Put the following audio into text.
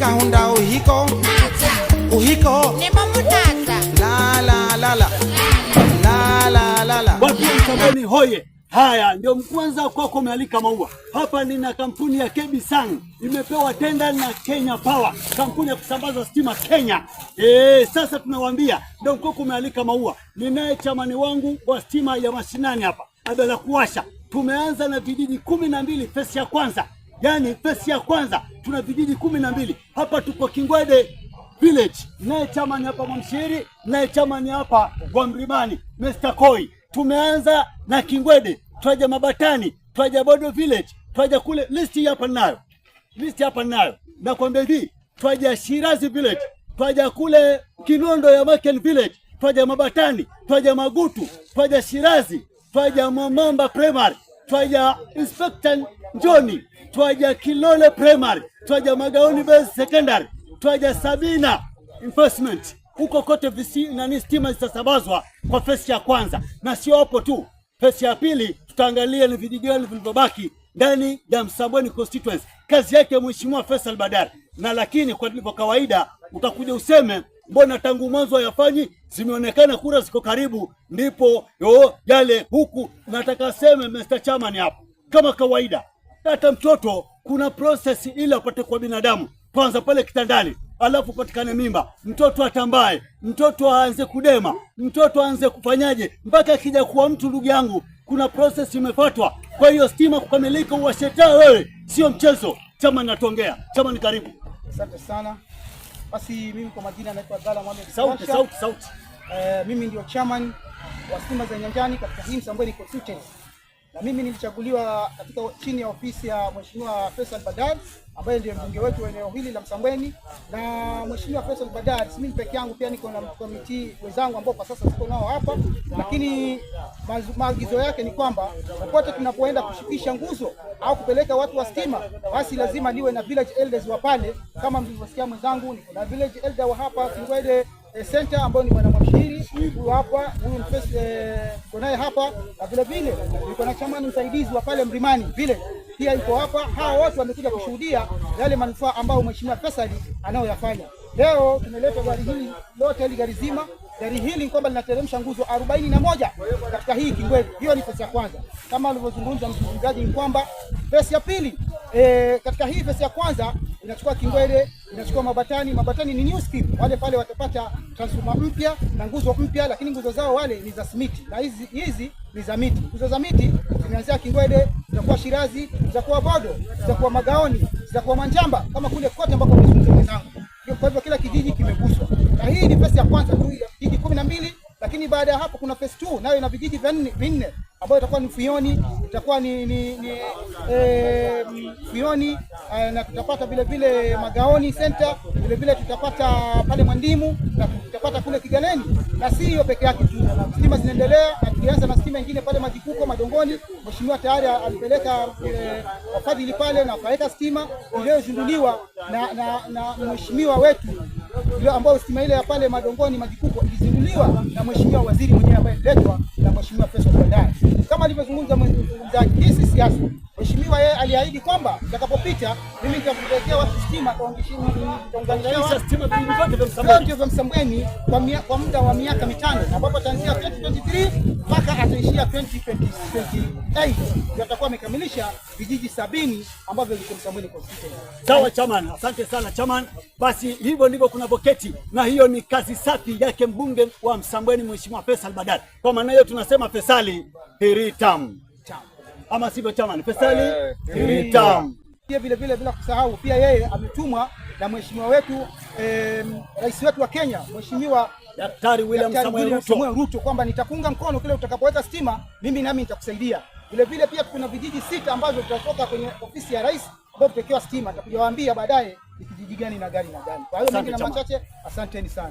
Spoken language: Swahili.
kahunda uhiko uhiko la Watu wa Msambweni hoye. Haya ndio mkwanza kwako umealika maua. Hapa nina kampuni ya KB Sang imepewa tenda na Kenya Power, kampuni ya kusambaza stima Kenya. Sasa tunawaambia ndio mkoko umealika maua. Ninaye chamani wangu wa stima ya mashinani hapa. Abela kuwasha. Tumeanza na vijiji 12 fesi ya kwanza. Yaani fesi ya kwanza tuna vijiji 12. Hapa tuko Kingwede Village. Naye chamani hapa Mwamshiri, naye chamani hapa wa Mlimani, Mr. Koi. Tumeanza na Kingwede, twaja Mabatani, twaja Bodo Village, twaja kule listi hapa nayo. Na kwambia hivi, twaja Shirazi Village, twaja kule Kinondo ya Maken Village, twaja Mabatani, twaja Magutu, twaja Shirazi, twaja Momamba Primary, twaja Inspector Njoni, twaja Kilole Primary, twaja Magaoni Base Secondary, twaja Sabina Investment. Huko kote nani stima zitasambazwa kwa fesi ya kwanza, na sio hapo tu. Fesi ya pili tutaangalia ni vijiji gani vilivyobaki ndani ya Msambweni constituency. Kazi yake Mheshimiwa Faisal Badar. Na lakini kwa ndivyo kawaida utakuja useme mbona tangu mwanzo hayafanyi, zimeonekana kura ziko karibu, ndipo yale huku. Nataka seme Mr. Chairman hapo, kama kawaida hata mtoto kuna process ili apate kwa binadamu. Kwanza pale kitandani, alafu patikane mimba, mtoto atambaye, mtoto aanze kudema, mtoto aanze kufanyaje mpaka akija kuwa mtu. Ndugu yangu, kuna process imefuatwa. Kwa hiyo stima kukamilika uwashetaa wewe sio mchezo. Chama natongea. Chama ni karibu. Asante sana. Basi mimi kwa majina naitwa Abdalla Mohamed. Sauti. Mimi ndio chairman wa stima za nyanjani katika hii Msambweni constituency. Na mimi nilichaguliwa katika chini ya ofisi ya Mheshimiwa Faisal Badar ambaye ndiye mbunge wetu wa eneo hili la Msambweni. Na Mheshimiwa Faisal Badar, si mimi peke yangu, pia niko na komiti wenzangu ambao kwa sasa siko nao hapa, lakini maagizo yake ni kwamba popote tunapoenda kushikisha nguzo au kupeleka watu wa stima, basi lazima niwe na village elders wa pale. Kama mlivyosikia mwenzangu, niko na village elder wa hapa Kingwede center ambao ni bwana Mwamshiri, huyu hapa, huyu tunaye hapa, na vile vile niko na chamani msaidizi wa pale Mlimani vile pia yuko hapa. Hao wote wamekuja kushuhudia yale manufaa ambayo Mheshimiwa Faisal anayoyafanya. Leo tumeleta gari hili lote, hili gari zima. Gari hili kwamba linateremsha nguzo 41 katika hii Kingwede. Hiyo ni fesi ya kwanza. Kama alivyozungumza mzungumzaji ni kwamba fesi ya pili, katika hii fesi ya kwanza inachukua Kingwede, inachukua Mabatani. Mabatani ni new scheme. Wale pale watapata transformer mpya na nguzo mpya, lakini nguzo zao wale ni za simiti na hizi ni za miti. Nguzo za miti zinaanzia Kingwede, zitakuwa Shirazi, zitakuwa Bodo, zitakuwa Magaoni, zitakuwa Manjamba, kama kule kote ambako wamezungumza wenzangu. Kwa hivyo kila kijiji kimeguswa. Na hii ni fesi ya kwanza tu ya vijiji 12, lakini baada ya hapo kuna phase 2 nayo ina vijiji vinne ambayo itakuwa ni Fioni, itakuwa ni Fioni, na tutapata vile vile Magaoni center, vile vile tutapata pale Mwandimu, na tutapata kule Kigaleni. Na si hiyo peke yake tu, stima zinaendelea, na tulianza na stima nyingine pale Majikuko Madongoni. Mheshimiwa tayari alipeleka wafadhili pale na akaweka stima iliyozinduliwa na mheshimiwa wetu, ile ambayo stima ile ya pale Madongoni Majikuko ilizinduliwa na mheshimiwa waziri mwenyewe ambaye aliletwa na Mheshimiwa Faisal Badar. Kama alivyozungumza mzungumzaji, hii si siasa. Mheshimiwa yeye aliahidi kwamba nitakapopita mimi nitakuletea watu stima kwa stima vya Msambweni kwa muda wa miaka 5, ambapo ataanzia 2023 mpaka ataishia 2028. Yatakuwa amekamilisha vijiji 70 ambavyo viko Msambweni constituency. Sawa chairman, asante sana chairman. Basi hivyo ndivyo kuna boketi, na hiyo ni kazi safi yake mbunge wa Msambweni Mheshimiwa Faisal Badar. Kwa maana hiyo tunasema Faisali hiritam. Ama sivyo chairman? Faisali hiritam. Pia vile vile bila kusahau pia yeye ametumwa na mheshimiwa wetu rais wetu wa Kenya Mheshimiwa Daktari William Samoei Ruto kwamba nitakunga mkono kile utakapoweka stima, mimi nami nitakusaidia. Vile vile pia kuna vijiji 6 ambazo tutatoka kwenye ofisi ya rais ambao tutakiwa stima. Nitakujawaambia baadaye ni kijiji gani na gani na gani. Kwa hiyo mimi na machache, asanteni sana.